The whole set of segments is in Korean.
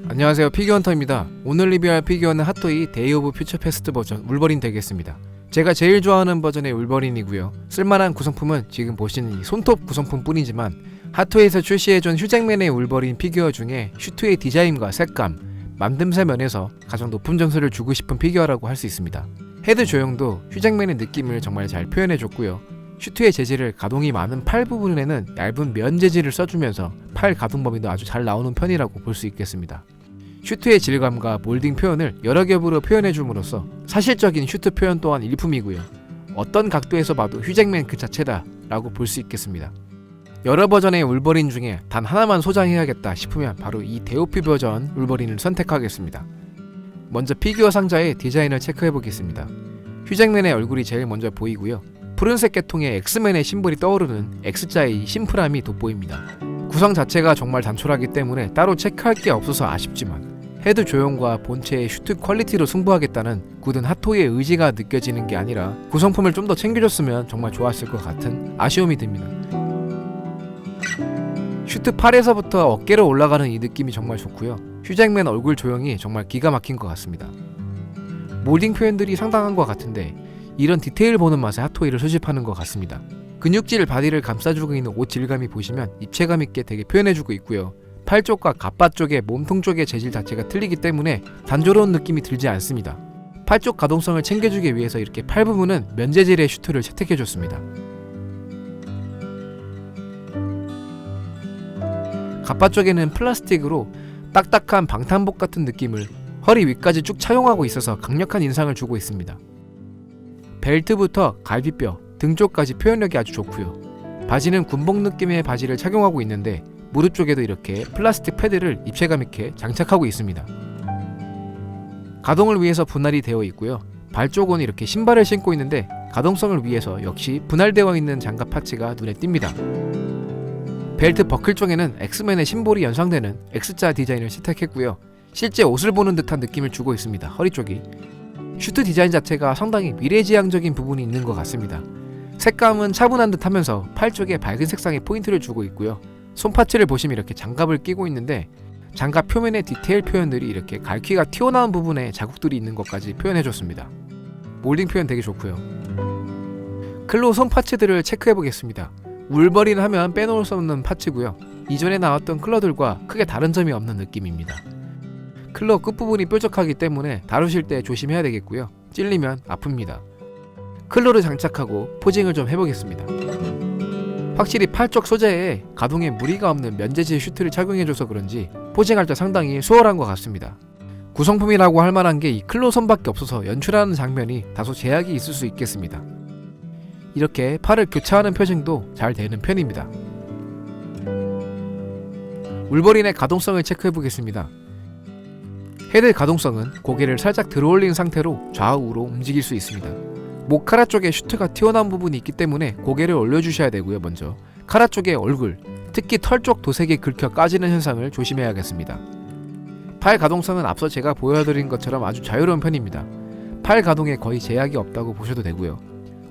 안녕하세요, 피규어헌터입니다. 오늘 리뷰할 피규어는 핫토이 데이 오브 퓨처 패스트 버전 울버린 되겠습니다. 제가 제일 좋아하는 버전의 울버린이고요. 쓸만한 구성품은 지금 보시는 이 손톱 구성품 뿐이지만 핫토이에서 출시해준 휴잭맨의 울버린 피규어 중에 슈트의 디자인과 색감, 만듦새 면에서 가장 높은 점수를 주고 싶은 피규어라고 할 수 있습니다. 헤드 조형도 휴잭맨의 느낌을 정말 잘 표현해줬고요. 슈트의 재질을 가동이 많은 팔 부분에는 얇은 면 재질을 써주면서 팔 가동 범위도 아주 잘 나오는 편이라고 볼 수 있겠습니다. 슈트의 질감과 몰딩 표현을 여러 겹으로 표현해줌으로써 사실적인 슈트 표현 또한 일품이고요. 어떤 각도에서 봐도 휴잭맨 그 자체다 라고 볼 수 있겠습니다. 여러 버전의 울버린 중에 단 하나만 소장해야겠다 싶으면 바로 이 데오피 버전 울버린을 선택하겠습니다. 먼저 피규어 상자의 디자인을 체크해보겠습니다. 휴잭맨의 얼굴이 제일 먼저 보이고요. 푸른색 계통의 엑스맨의 심볼이 떠오르는 X자의 심플함이 돋보입니다. 구성 자체가 정말 단촐하기 때문에 따로 체크할 게 없어서 아쉽지만 헤드 조형과 본체의 슈트 퀄리티로 승부하겠다는 굳은 핫토이의 의지가 느껴지는 게 아니라 구성품을 좀 더 챙겨줬으면 정말 좋았을 것 같은 아쉬움이 듭니다. 슈트 팔에서부터 어깨로 올라가는 이 느낌이 정말 좋고요. 휴잭맨 얼굴 조형이 정말 기가 막힌 것 같습니다. 몰딩 표현들이 상당한 것 같은데 이런 디테일 보는 맛에 핫토이를 수집하는 것 같습니다. 근육질 바디를 감싸주고 있는 옷 질감이 보시면 입체감 있게 되게 표현해주고 있고요. 팔 쪽과 갓바 쪽의 몸통 쪽의 재질 자체가 틀리기 때문에 단조로운 느낌이 들지 않습니다. 팔 쪽 가동성을 챙겨주기 위해서 이렇게 팔 부분은 면 재질의 슈트를 채택해줬습니다. 갓바 쪽에는 플라스틱으로 딱딱한 방탄복 같은 느낌을 허리 위까지 쭉 착용하고 있어서 강력한 인상을 주고 있습니다. 벨트부터 갈비뼈, 등 쪽까지 표현력이 아주 좋고요. 바지는 군복 느낌의 바지를 착용하고 있는데 무릎 쪽에도 이렇게 플라스틱 패드를 입체감 있게 장착하고 있습니다. 가동을 위해서 분할이 되어 있고요. 발 쪽은 이렇게 신발을 신고 있는데 가동성을 위해서 역시 분할되어 있는 장갑 파츠가 눈에 띕니다. 벨트 버클 쪽에는 엑스맨의 심볼이 연상되는 X자 디자인을 채택했고요. 실제 옷을 보는 듯한 느낌을 주고 있습니다. 허리 쪽이. 슈트 디자인 자체가 상당히 미래지향적인 부분이 있는 것 같습니다. 색감은 차분한 듯 하면서 팔 쪽에 밝은 색상의 포인트를 주고 있고요. 손파츠를 보시면 이렇게 장갑을 끼고 있는데 장갑 표면의 디테일 표현들이 이렇게 갈퀴가 튀어나온 부분에 자국들이 있는 것까지 표현해줬습니다. 몰딩 표현 되게 좋고요. 클로 손파츠들을 체크해보겠습니다. 울버린 하면 빼놓을 수 없는 파츠고요. 이전에 나왔던 클로들과 크게 다른 점이 없는 느낌입니다. 클로 끝부분이 뾰족하기 때문에 다루실 때 조심해야 되겠고요. 찔리면 아픕니다. 클로를 장착하고 포징을 좀 해보겠습니다. 확실히 팔 쪽 소재에 가동에 무리가 없는 면재질 슈트를 착용해줘서 그런지 포징할 때 상당히 수월한 것 같습니다. 구성품이라고 할 만한 게 이 클로 선밖에 없어서 연출하는 장면이 다소 제약이 있을 수 있겠습니다. 이렇게 팔을 교차하는 표징도 잘 되는 편입니다. 울버린의 가동성을 체크해보겠습니다. 헤드 가동성은 고개를 살짝 들어올린 상태로 좌우로 움직일 수 있습니다. 목 카라 쪽에 슈트가 튀어나온 부분이 있기 때문에 고개를 올려주셔야 되고요. 먼저 카라 쪽의 얼굴, 특히 털 쪽 도색이 긁혀 까지는 현상을 조심해야겠습니다. 팔 가동성은 앞서 제가 보여드린 것처럼 아주 자유로운 편입니다. 팔 가동에 거의 제약이 없다고 보셔도 되고요.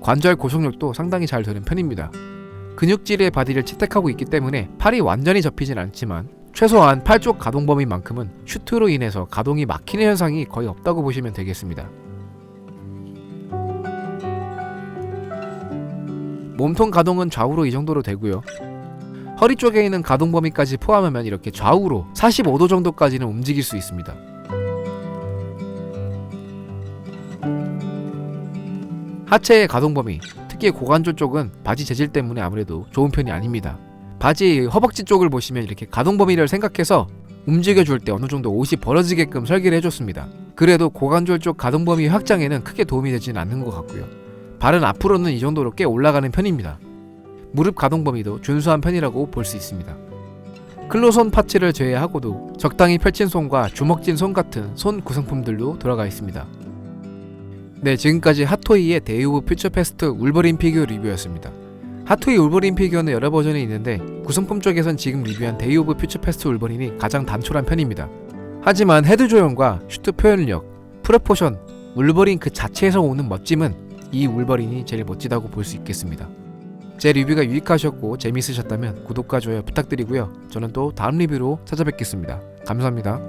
관절 고속력도 상당히 잘 되는 편입니다. 근육질의 바디를 채택하고 있기 때문에 팔이 완전히 접히진 않지만 최소한 팔 쪽 가동 범위만큼은 슈트로 인해서 가동이 막히는 현상이 거의 없다고 보시면 되겠습니다. 몸통 가동은 좌우로 이 정도로 되고요. 허리 쪽에 있는 가동 범위까지 포함하면 이렇게 좌우로 45도 정도까지는 움직일 수 있습니다. 하체의 가동 범위, 특히 고관절 쪽은 바지 재질 때문에 아무래도 좋은 편이 아닙니다. 바지 허벅지 쪽을 보시면 이렇게 가동 범위를 생각해서 움직여줄 때 어느 정도 옷이 벌어지게끔 설계를 해줬습니다. 그래도 고관절 쪽 가동 범위 확장에는 크게 도움이 되지는 않는 것 같고요. 발은 앞으로는 이 정도로 꽤 올라가는 편입니다. 무릎 가동 범위도 준수한 편이라고 볼 수 있습니다. 클로 손 파츠를 제외하고도 적당히 펼친 손과 주먹진 손 같은 손 구성품들도 들어가 있습니다. 네, 지금까지 핫토이의 데이 오브 퓨처 패스트 울버린 피규어 리뷰였습니다. 핫토이 울버린 피규어는 여러 버전이 있는데 구성품 쪽에선 지금 리뷰한 데이 오브 퓨처 패스트 울버린이 가장 단촐한 편입니다. 하지만 헤드 조형과 슈트 표현력, 프로포션, 울버린 그 자체에서 오는 멋짐은 이 울버린이 제일 멋지다고 볼 수 있겠습니다. 제 리뷰가 유익하셨고 재미있으셨다면 구독과 좋아요 부탁드리고요. 저는 또 다음 리뷰로 찾아뵙겠습니다. 감사합니다.